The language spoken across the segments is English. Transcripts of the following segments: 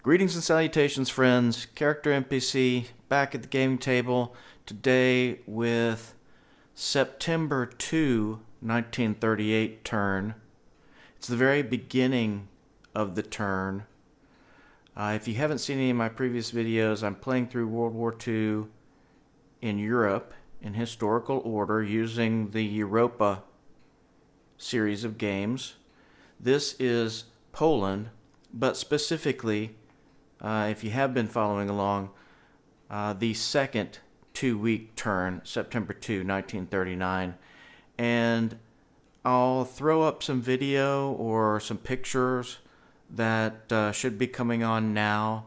Greetings and salutations, friends. Character NPC back at the gaming table today with September 2, 1938 turn. It's the very beginning of the turn. If you haven't seen any of my previous videos, I'm playing through World War II in Europe in historical order using the Europa series of games. This is Poland, but specifically, if you have been following along, the second 2-week turn, September 2, 1939. And I'll throw up some video or some pictures that should be coming on now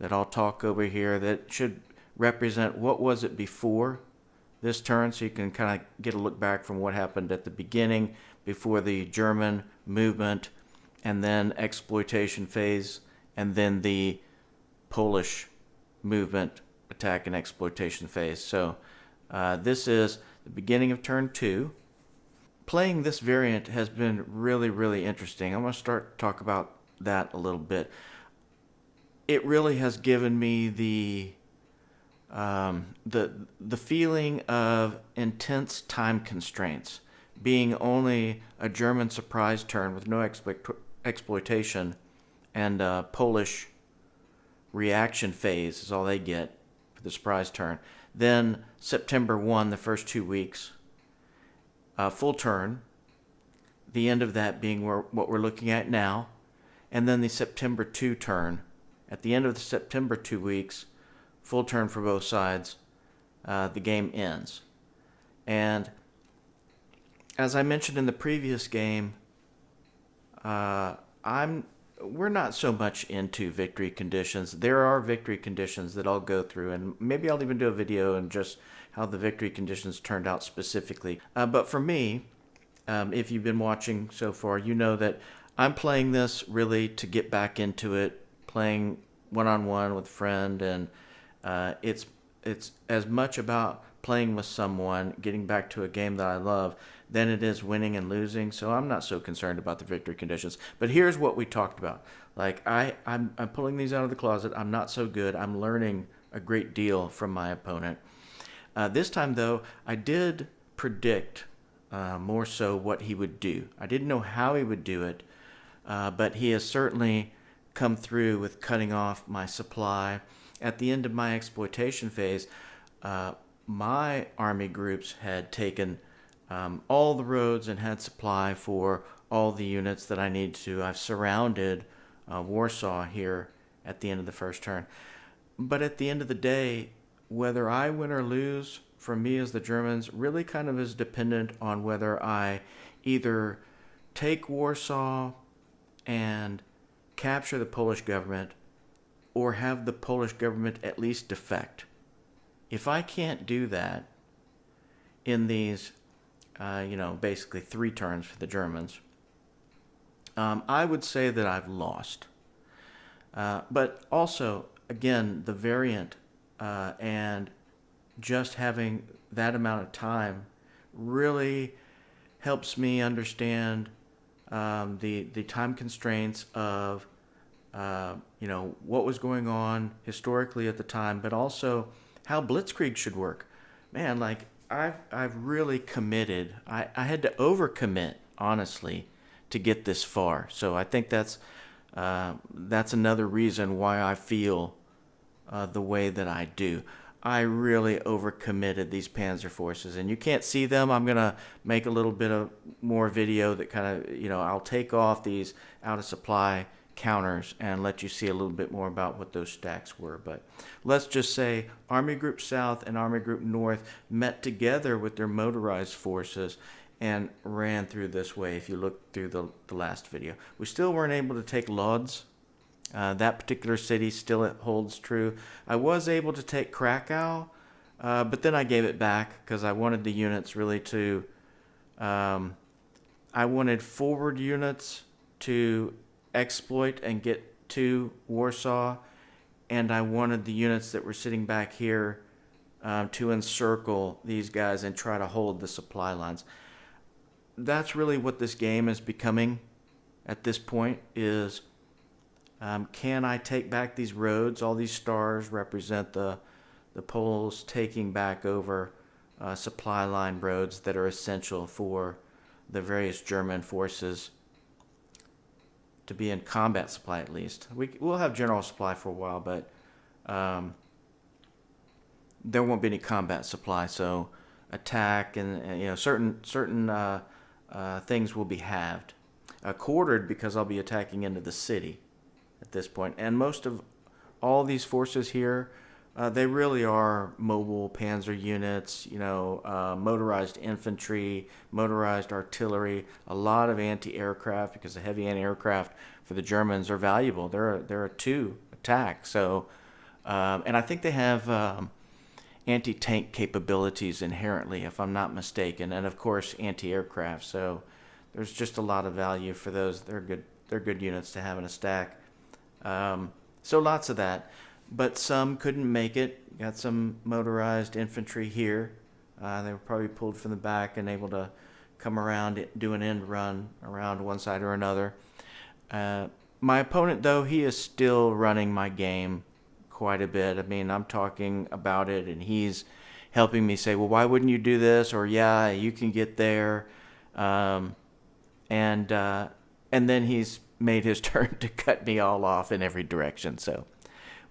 that I'll talk over here that should represent what was it before this turn, so you can kind of get a look back from what happened at the beginning before the German movement and then exploitation phase, and then the Polish movement attack and exploitation phase. So this is the beginning of turn 2. Playing this variant has been really interesting. I'm going to start to talk about that a little bit. It really has given me the feeling of intense time constraints. Being only a German surprise turn with no exploitation and Polish reaction phase is all they get for the surprise turn. Then September 1, the first 2 weeks, full turn, the end of that being what we're looking at now, and then the September 2 turn. At the end of the September 2 weeks, full turn for both sides, the game ends. And as I mentioned in the previous game, we're not so much into victory conditions. There are victory conditions that I'll go through, and maybe I'll even do a video on just how the victory conditions turned out specifically. But for me, if you've been watching so far, you know that I'm playing this really to get back into it, playing one-on-one with a friend, and it's as much about playing with someone, getting back to a game that I love, than it is winning and losing. So I'm not so concerned about the victory conditions. But here's what we talked about. Like I'm pulling these out of the closet. I'm not so good. I'm learning a great deal from my opponent. This time, though, I did predict more so what he would do. I didn't know how he would do it, but he has certainly come through with cutting off my supply. At the end of my exploitation phase, my army groups had taken all the roads and had supply for all the units that I need to. I've surrounded Warsaw here at the end of the first turn. But at the end of the day, whether I win or lose, for me as the Germans, really kind of is dependent on whether I either take Warsaw and capture the Polish government, or have the Polish government at least defect. If I can't do that in these, basically 3 turns for the Germans, I would say that I've lost. But also, again, the variant and just having that amount of time really helps me understand the time constraints of what was going on historically at the time, but also how Blitzkrieg should work. Man, like I've really committed. I had to overcommit, honestly, to get this far. So I think that's another reason why I feel the way that I do. I really overcommitted these panzer forces, and you can't see them. I'm gonna make a little bit of more video that kind of, I'll take off these out of supply counters and let you see a little bit more about what those stacks were. But let's just say Army Group South and Army Group North met together with their motorized forces and ran through this way. If you look through the last video, we still weren't able to take Lodz. That particular city still holds true. I was able to take Krakow, but then I gave it back because I wanted the units really to I wanted forward units to exploit and get to Warsaw, and I wanted the units that were sitting back here to encircle these guys and try to hold the supply lines. That's really what this game is becoming at this point, is Can I take back these roads? All these stars represent the Poles taking back over supply line roads that are essential for the various German forces to be in combat supply, at least. We'll have general supply for a while, but there won't be any combat supply. So attack and certain things will be halved, quartered, because I'll be attacking into the city at this point. And most of all these forces here, they really are mobile panzer units, motorized infantry, motorized artillery, a lot of anti-aircraft, because the heavy anti-aircraft for the Germans are valuable. They're a 2 attack. So, and I think they have anti-tank capabilities inherently, if I'm not mistaken, and of course anti-aircraft. So there's just a lot of value for those. They're good units to have in a stack. So lots of that. But some couldn't make it. Got some motorized infantry here. They were probably pulled from the back and able to come around, do an end run around one side or another. My opponent, though, he is still running my game quite a bit. I mean, I'm talking about it, and he's helping me say, well, why wouldn't you do this? Or, yeah, you can get there. And then he's made his turn to cut me all off in every direction. So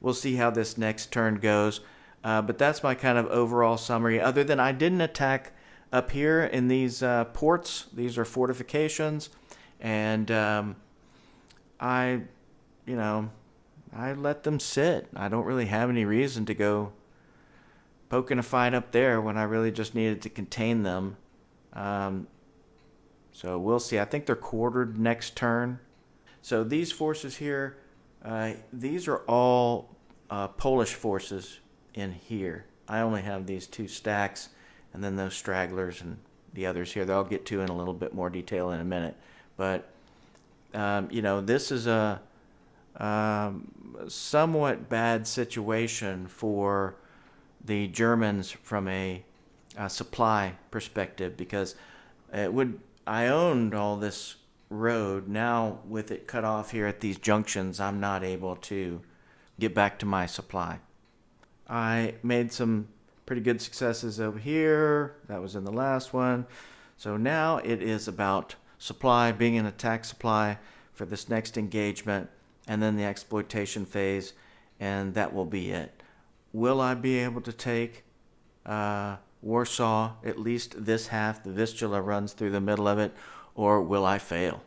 we'll see how this next turn goes. But that's my kind of overall summary, other than I didn't attack up here in these ports. These are fortifications. And I let them sit. I don't really have any reason to go poking a fight up there when I really just needed to contain them. So we'll see. I think they're quartered next turn. So these forces here, these are all Polish forces in here. I only have these 2 stacks, and then those stragglers and the others here that I'll get to in a little bit more detail in a minute. But, this is a somewhat bad situation for the Germans from a supply perspective, because I owned all this road. Now, with it cut off here at these junctions, I'm not able to get back to my supply. I made some pretty good successes over here. That was in the last one. So now it is about supply, being an attack supply for this next engagement, and then the exploitation phase, and that will be it. Will I be able to take Warsaw, at least this half? The Vistula runs through the middle of it, or will I fail?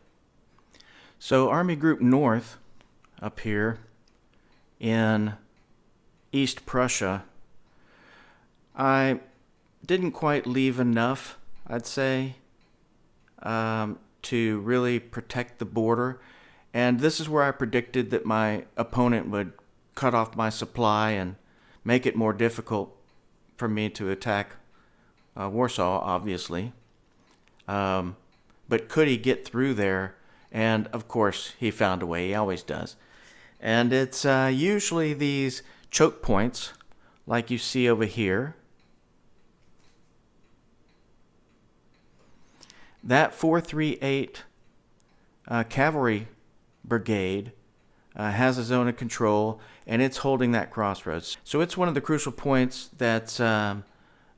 So Army Group North up here in East Prussia, I didn't quite leave enough, I'd say, to really protect the border. And this is where I predicted that my opponent would cut off my supply and make it more difficult for me to attack Warsaw, obviously. But could he get through there? And, of course, he found a way. He always does. And it's usually these choke points, like you see over here. That 438 cavalry brigade has a zone of control, and it's holding that crossroads. So it's one of the crucial points that's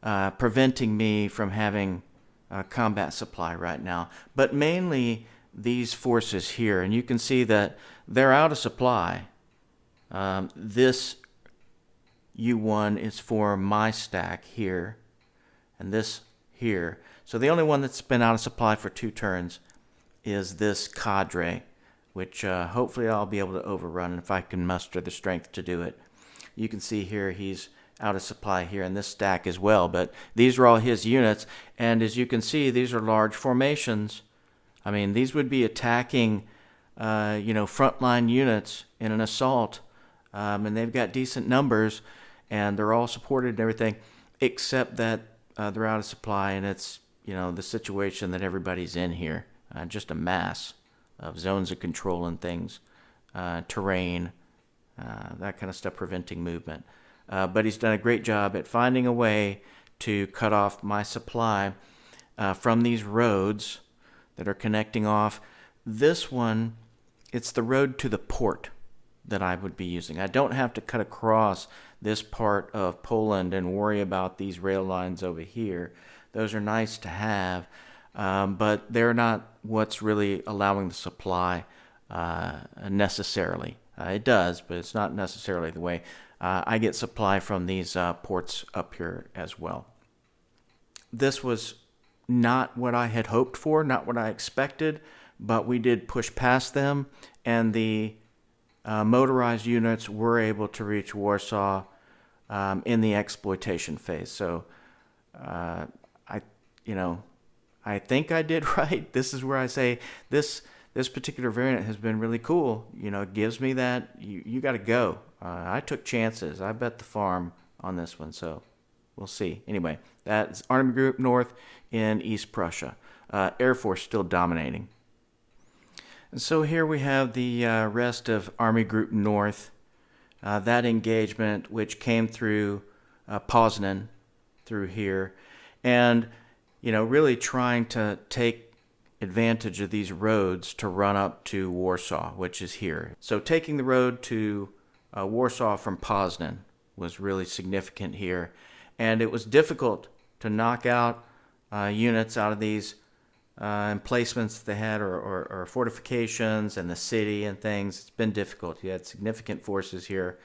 preventing me from having combat supply right now. But mainly these forces here, and you can see that they're out of supply. This U1 is for my stack here, and this here. So the only one that's been out of supply for 2 turns is this cadre, which hopefully I'll be able to overrun if I can muster the strength to do it. You can see here he's out of supply here in this stack as well, but these are all his units, and as you can see, these are large formations. I mean, these would be attacking, frontline units in an assault, and they've got decent numbers, and they're all supported and everything, except that they're out of supply, and it's, the situation that everybody's in here, just a mass of zones of control and things, terrain, that kind of stuff, preventing movement. But he's done a great job at finding a way to cut off my supply from these roads that are connecting off. This one, it's the road to the port. that I would be using. I don't have to cut across this part of Poland and worry about these rail lines over here. Those are nice to have, but they're not what's really allowing the supply necessarily. It does, but it's not necessarily the way. I get supply from these ports up here as well. This was not what I had hoped for, not what I expected, but we did push past them, and the motorized units were able to reach Warsaw in the exploitation phase. So I think I did right. This is where I say this particular variant has been really cool. It gives me that you got to go. I took chances. I bet the farm on this one, so we'll see. Anyway, that's Army Group North in East Prussia. Air Force still dominating. And so here we have the rest of Army Group North. That engagement, which came through Poznan, through here, and really trying to take advantage of these roads to run up to Warsaw, which is here. So taking the road to Warsaw from Poznan was really significant here, and it was difficult to knock out units out of these emplacements they had, or fortifications and the city and things. It's been difficult. You had significant forces here.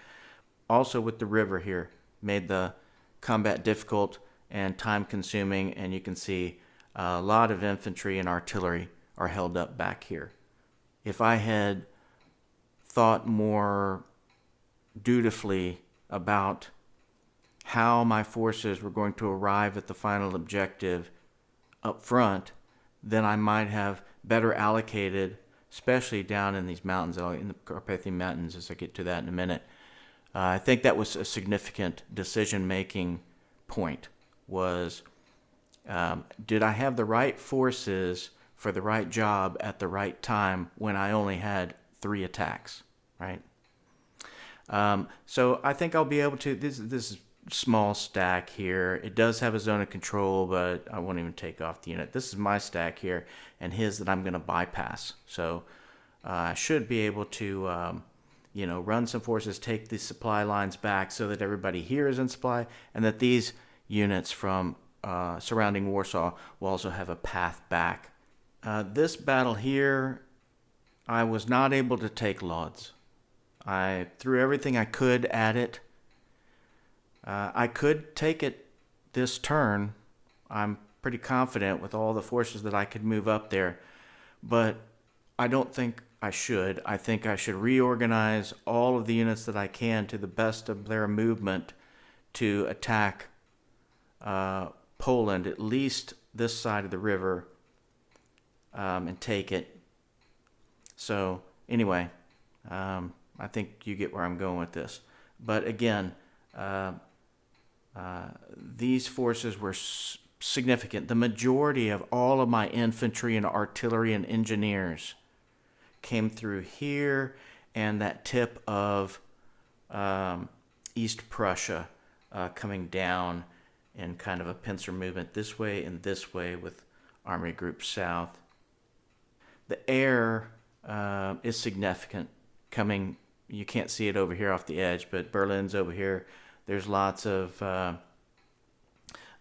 Also with the river here, made the combat difficult and time consuming, and you can see a lot of infantry and artillery are held up back here. If I had thought more dutifully about how my forces were going to arrive at the final objective up front, then I might have better allocated, especially down in these mountains, in the Carpathian Mountains, as I get to that in a minute. I think that was a significant decision-making point, was did I have the right forces for the right job at the right time when I only had 3 attacks, right? So I think I'll be able to, this small stack here, it does have a zone of control, but I won't even take off the unit. This is my stack here, and his that I'm going to bypass. So I should be able to run some forces, take the supply lines back so that everybody here is in supply, and that these units from surrounding Warsaw will also have a path back. This battle here, I was not able to take Lodz. I threw everything I could at it. I could take it this turn. I'm pretty confident with all the forces that I could move up there, but I don't think I should. I think I should reorganize all of the units that I can to the best of their movement to attack Poland, at least this side of the river, and take it. So anyway, I think you get where I'm going with this. But again, these forces were significant. The majority of all of my infantry and artillery and engineers came through here and that tip of East Prussia, coming down in kind of a pincer movement this way and this way with Army Group South. The air is significant coming. You can't see it over here off the edge, but Berlin's over here. There's lots of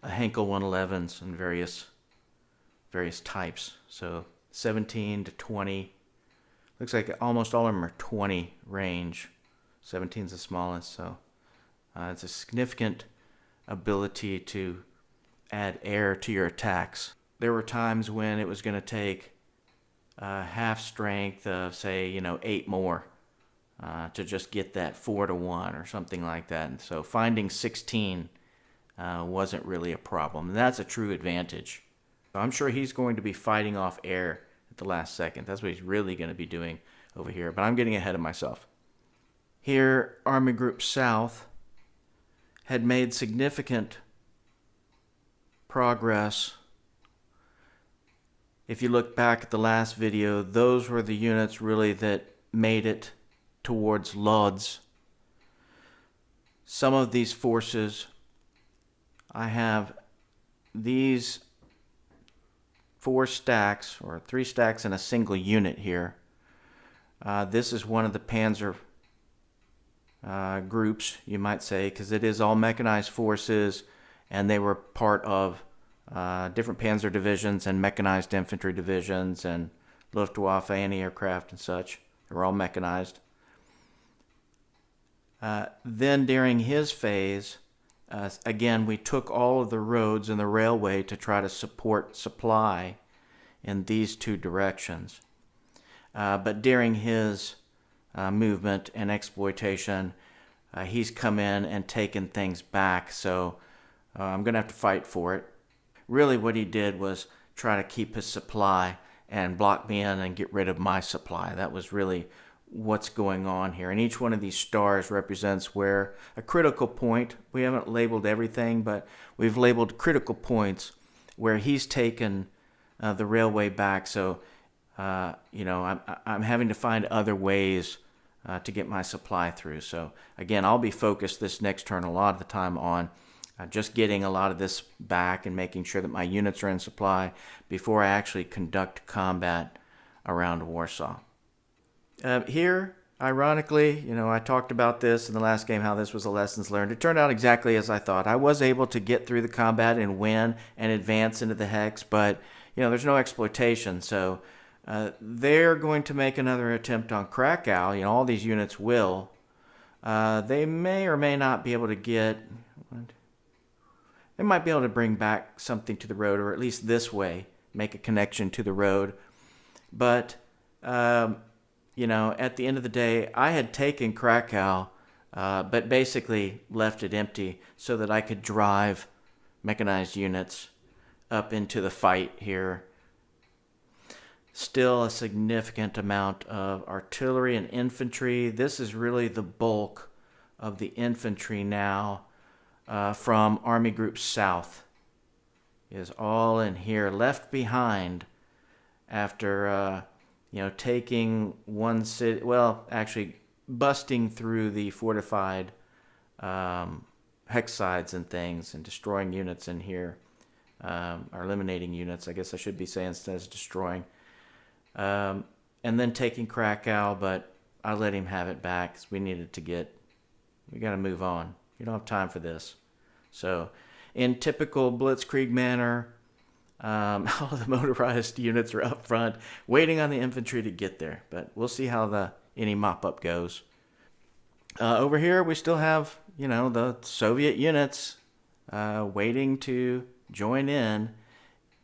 Henkel 111s and various types. So 17 to 20. Looks like almost all of them are 20 range. 17's the smallest, so it's a significant ability to add air to your attacks. There were times when it was going to take half strength of, say, 8 more to just get that 4-to-1 or something like that. And so finding 16 wasn't really a problem. And that's a true advantage. So I'm sure he's going to be fighting off air at the last second. That's what he's really going to be doing over here. But I'm getting ahead of myself. Here, Army Group South had made significant progress. If you look back at the last video, those were the units really that made it towards Lodz. Some of these forces, I have these 4 stacks or 3 stacks in a single unit here. This is one of the Panzer groups, you might say, because it is all mechanized forces, and they were part of different panzer divisions and mechanized infantry divisions and Luftwaffe anti-aircraft and such. They were all mechanized. Then during his phase, again, we took all of the roads and the railway to try to support supply in these two directions. But during his movement and exploitation, he's come in and taken things back, so I'm going to have to fight for it. Really what he did was try to keep his supply and block me in and get rid of my supply. That was really what's going on here. And each one of these stars represents where a critical point, we haven't labeled everything, but we've labeled critical points where he's taken the railway back. So, I'm having to find other ways to get my supply through. So again, I'll be focused this next turn a lot of the time on just getting a lot of this back and making sure that my units are in supply before I actually conduct combat around Warsaw. Here, ironically, I talked about this in the last game, how this was a lessons learned. It turned out exactly as I thought. I was able to get through the combat and win and advance into the hex, but there's no exploitation, so they're going to make another attempt on Krakow. All these units will. They may or may not be able to get... They might be able to bring back something to the road, or at least this way, make a connection to the road. But, at the end of the day, I had taken Krakow, but basically left it empty so that I could drive mechanized units up into the fight here. Still a significant amount of artillery and infantry. This is really the bulk of the infantry now from Army Group South. Is all in here, left behind after taking one city. Well, actually busting through the fortified hex sides and things and destroying units in here, or eliminating units, I guess I should be saying, instead of destroying. And then taking Krakow, but I let him have it back because we got to move on. You don't have time for this. So, in typical Blitzkrieg manner, all the motorized units are up front, waiting on the infantry to get there. But we'll see how any mop-up goes. Over here, we still have, the Soviet units waiting to join in.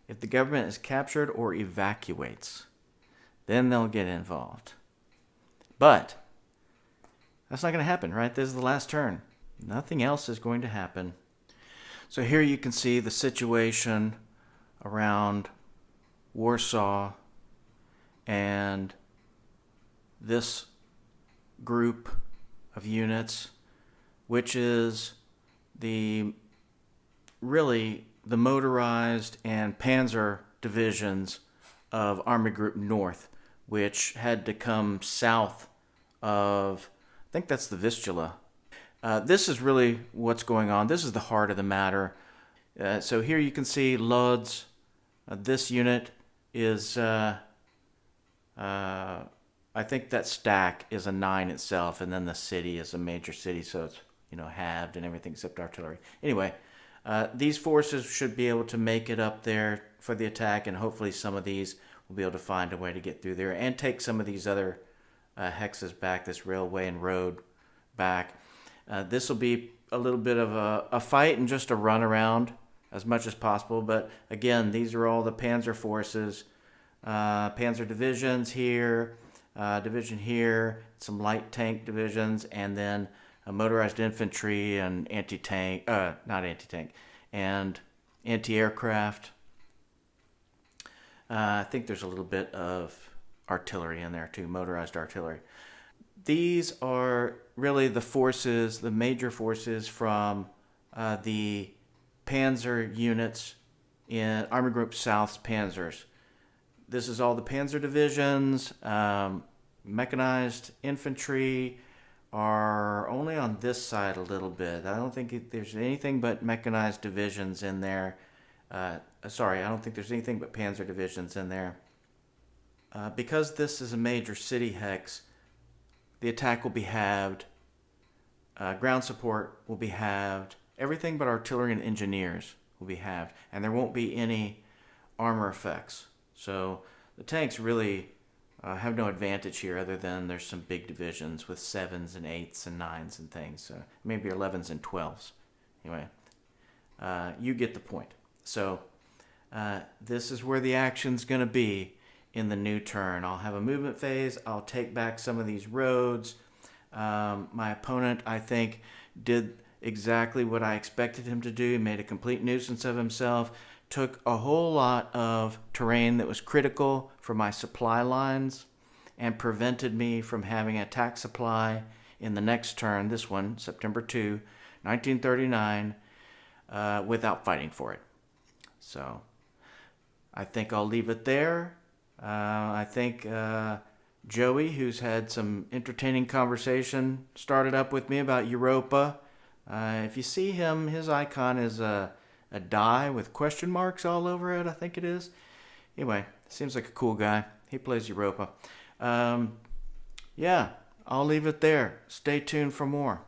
If the government is captured or evacuates, then they'll get involved. But that's not going to happen, right? This is the last turn. Nothing else is going to happen. So here you can see the situation around Warsaw and this group of units, which is really the motorized and panzer divisions of Army Group North, which had to come south of, I think that's the Vistula. This is really what's going on. This is the heart of the matter. So here you can see Lodz. This unit is, I think that stack is a 9 itself, and then the city is a major city, so it's halved and everything except artillery. Anyway, these forces should be able to make it up there for the attack, and hopefully some of these will be able to find a way to get through there and take some of these other hexes back, this railway and road back. This will be a little bit of a fight and just a run around as much as possible. But again, these are all the panzer forces, panzer divisions here, division here, some light tank divisions, and then motorized infantry and and anti-aircraft. I think there's a little bit of artillery in there too, motorized artillery. These are really the forces, the major forces from the panzer units in Army Group South's panzers. This is all the panzer divisions. Mechanized infantry are only on this side a little bit. I don't think there's anything but mechanized divisions in there. I don't think there's anything but panzer divisions in there. Because this is a major city hex, the attack will be halved. Ground support will be halved. Everything but artillery and engineers will be halved. And there won't be any armor effects. So the tanks really have no advantage here other than there's some big divisions with 7s and 8s and 9s and things. So maybe 11s and 12s. Anyway, you get the point. So this is where the action's going to be in the new turn. I'll have a movement phase. I'll take back some of these roads. My opponent, I think, did exactly what I expected him to do. He made a complete nuisance of himself. Took a whole lot of terrain that was critical for my supply lines and prevented me from having an attack supply in the next turn, this one, September 2, 1939, without fighting for it. So I think I'll leave it there. I think Joey, who's had some entertaining conversation, started up with me about Europa. If you see him, his icon is a die with question marks all over it, I think it is. Anyway, seems like a cool guy. He plays Europa. Yeah, I'll leave it there. Stay tuned for more.